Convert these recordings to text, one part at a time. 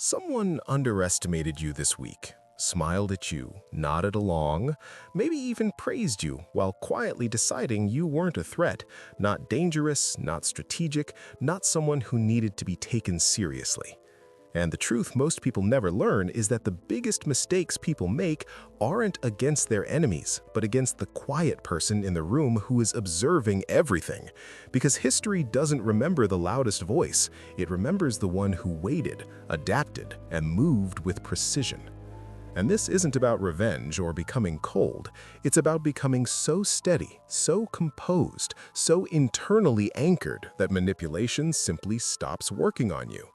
Someone underestimated you this week, smiled at you, nodded along, maybe even praised you while quietly deciding you weren't a threat, not dangerous, not strategic, not someone who needed to be taken seriously. And the truth most people never learn is that the biggest mistakes people make aren't against their enemies, but against the quiet person in the room who is observing everything. Because history doesn't remember the loudest voice, it remembers the one who waited, adapted, and moved with precision. And this isn't about revenge or becoming cold. It's about becoming so steady, so composed, so internally anchored that manipulation simply stops working on you.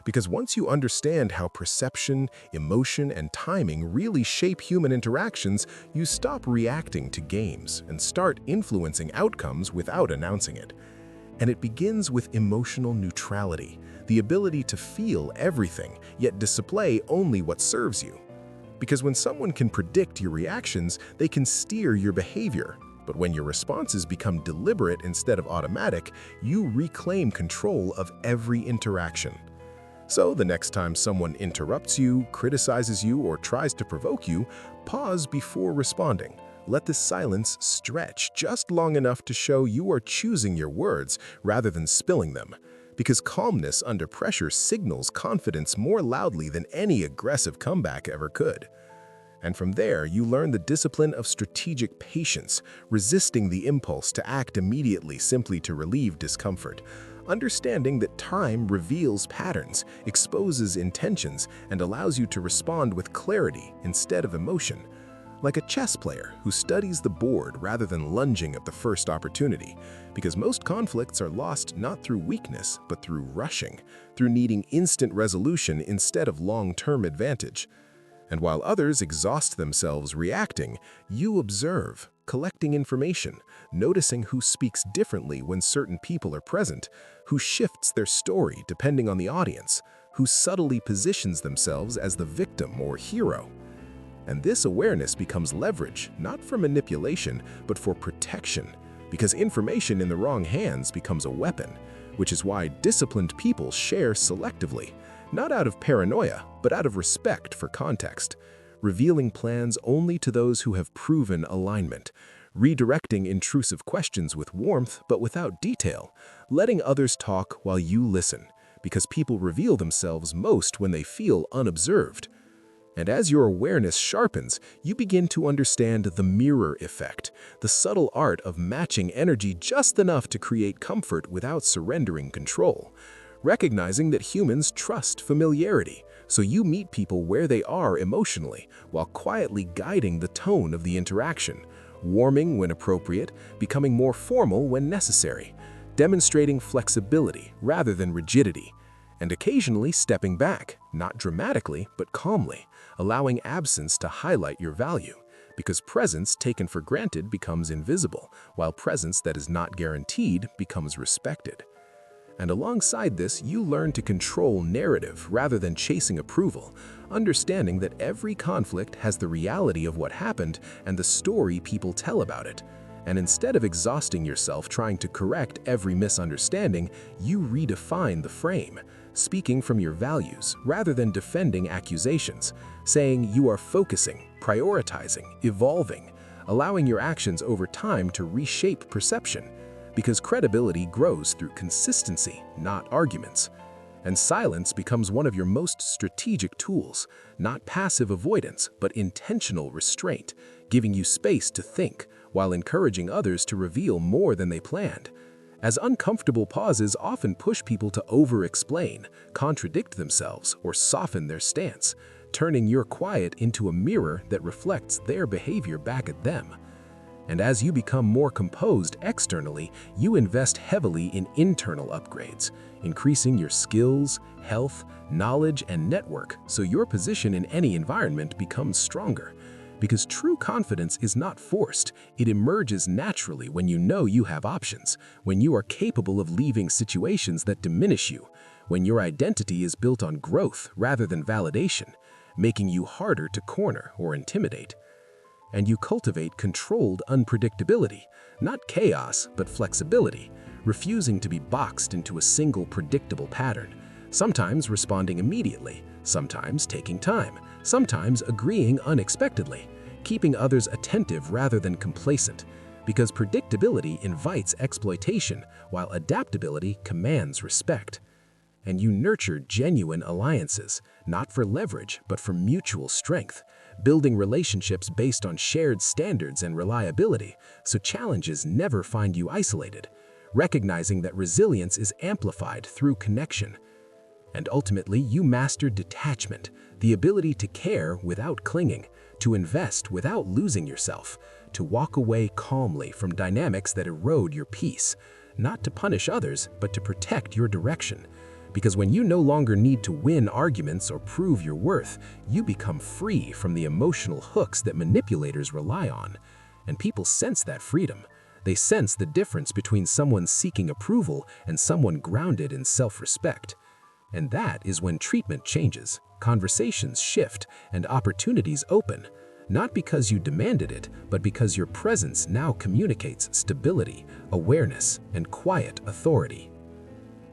Because once you understand how perception, emotion, and timing really shape human interactions, you stop reacting to games and start influencing outcomes without announcing it. And it begins with emotional neutrality, the ability to feel everything, yet display only what serves you. Because when someone can predict your reactions, they can steer your behavior. But when your responses become deliberate instead of automatic, you reclaim control of every interaction. So the next time someone interrupts you, criticizes you, or tries to provoke you, pause before responding. Let the silence stretch just long enough to show you are choosing your words rather than spilling them. Because calmness under pressure signals confidence more loudly than any aggressive comeback ever could. And from there, you learn the discipline of strategic patience, resisting the impulse to act immediately simply to relieve discomfort. Understanding that time reveals patterns, exposes intentions, and allows you to respond with clarity instead of emotion. Like a chess player who studies the board rather than lunging at the first opportunity. Because most conflicts are lost not through weakness, but through rushing, through needing instant resolution instead of long-term advantage. And while others exhaust themselves reacting, you observe, collecting information, noticing who speaks differently when certain people are present, who shifts their story depending on the audience, who subtly positions themselves as the victim or hero. And this awareness becomes leverage, not for manipulation, but for protection, because information in the wrong hands becomes a weapon, which is why disciplined people share selectively, not out of paranoia, but out of respect for context, revealing plans only to those who have proven alignment, redirecting intrusive questions with warmth but without detail, letting others talk while you listen, because people reveal themselves most when they feel unobserved. And as your awareness sharpens, you begin to understand the mirror effect, the subtle art of matching energy just enough to create comfort without surrendering control. Recognizing that humans trust familiarity, so you meet people where they are emotionally, while quietly guiding the tone of the interaction, warming when appropriate, becoming more formal when necessary, demonstrating flexibility rather than rigidity, and occasionally stepping back, not dramatically but calmly, allowing absence to highlight your value, because presence taken for granted becomes invisible, while presence that is not guaranteed becomes respected. And alongside this, you learn to control narrative rather than chasing approval, understanding that every conflict has the reality of what happened and the story people tell about it. And instead of exhausting yourself trying to correct every misunderstanding, you redefine the frame, speaking from your values rather than defending accusations, saying you are focusing, prioritizing, evolving, allowing your actions over time to reshape perception. Because credibility grows through consistency, not arguments. And silence becomes one of your most strategic tools, not passive avoidance, but intentional restraint, giving you space to think while encouraging others to reveal more than they planned. As uncomfortable pauses often push people to over-explain, contradict themselves, or soften their stance, turning your quiet into a mirror that reflects their behavior back at them. And as you become more composed externally, you invest heavily in internal upgrades, increasing your skills, health, knowledge, and network so your position in any environment becomes stronger. Because true confidence is not forced, it emerges naturally when you know you have options, when you are capable of leaving situations that diminish you, when your identity is built on growth rather than validation, making you harder to corner or intimidate. And you cultivate controlled unpredictability, not chaos, but flexibility, refusing to be boxed into a single predictable pattern, sometimes responding immediately, sometimes taking time, sometimes agreeing unexpectedly, keeping others attentive rather than complacent, because predictability invites exploitation while adaptability commands respect. And you nurture genuine alliances, not for leverage, but for mutual strength, building relationships based on shared standards and reliability, so challenges never find you isolated, recognizing that resilience is amplified through connection. And ultimately, you master detachment, the ability to care without clinging, to invest without losing yourself, to walk away calmly from dynamics that erode your peace, not to punish others, but to protect your direction. Because when you no longer need to win arguments or prove your worth, you become free from the emotional hooks that manipulators rely on. And people sense that freedom. They sense the difference between someone seeking approval and someone grounded in self-respect. And that is when treatment changes, conversations shift, and opportunities open. Not because you demanded it, but because your presence now communicates stability, awareness, and quiet authority.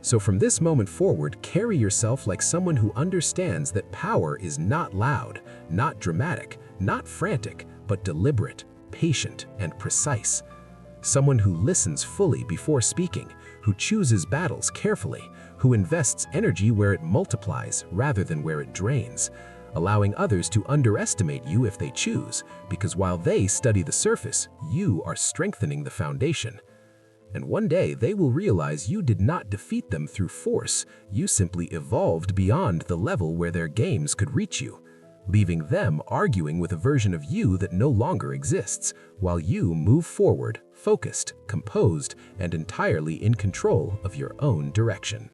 So from this moment forward, carry yourself like someone who understands that power is not loud, not dramatic, not frantic, but deliberate, patient, and precise. Someone who listens fully before speaking, who chooses battles carefully, who invests energy where it multiplies rather than where it drains, allowing others to underestimate you if they choose, because while they study the surface, you are strengthening the foundation. And one day they will realize you did not defeat them through force, you simply evolved beyond the level where their games could reach you, leaving them arguing with a version of you that no longer exists, while you move forward, focused, composed, and entirely in control of your own direction.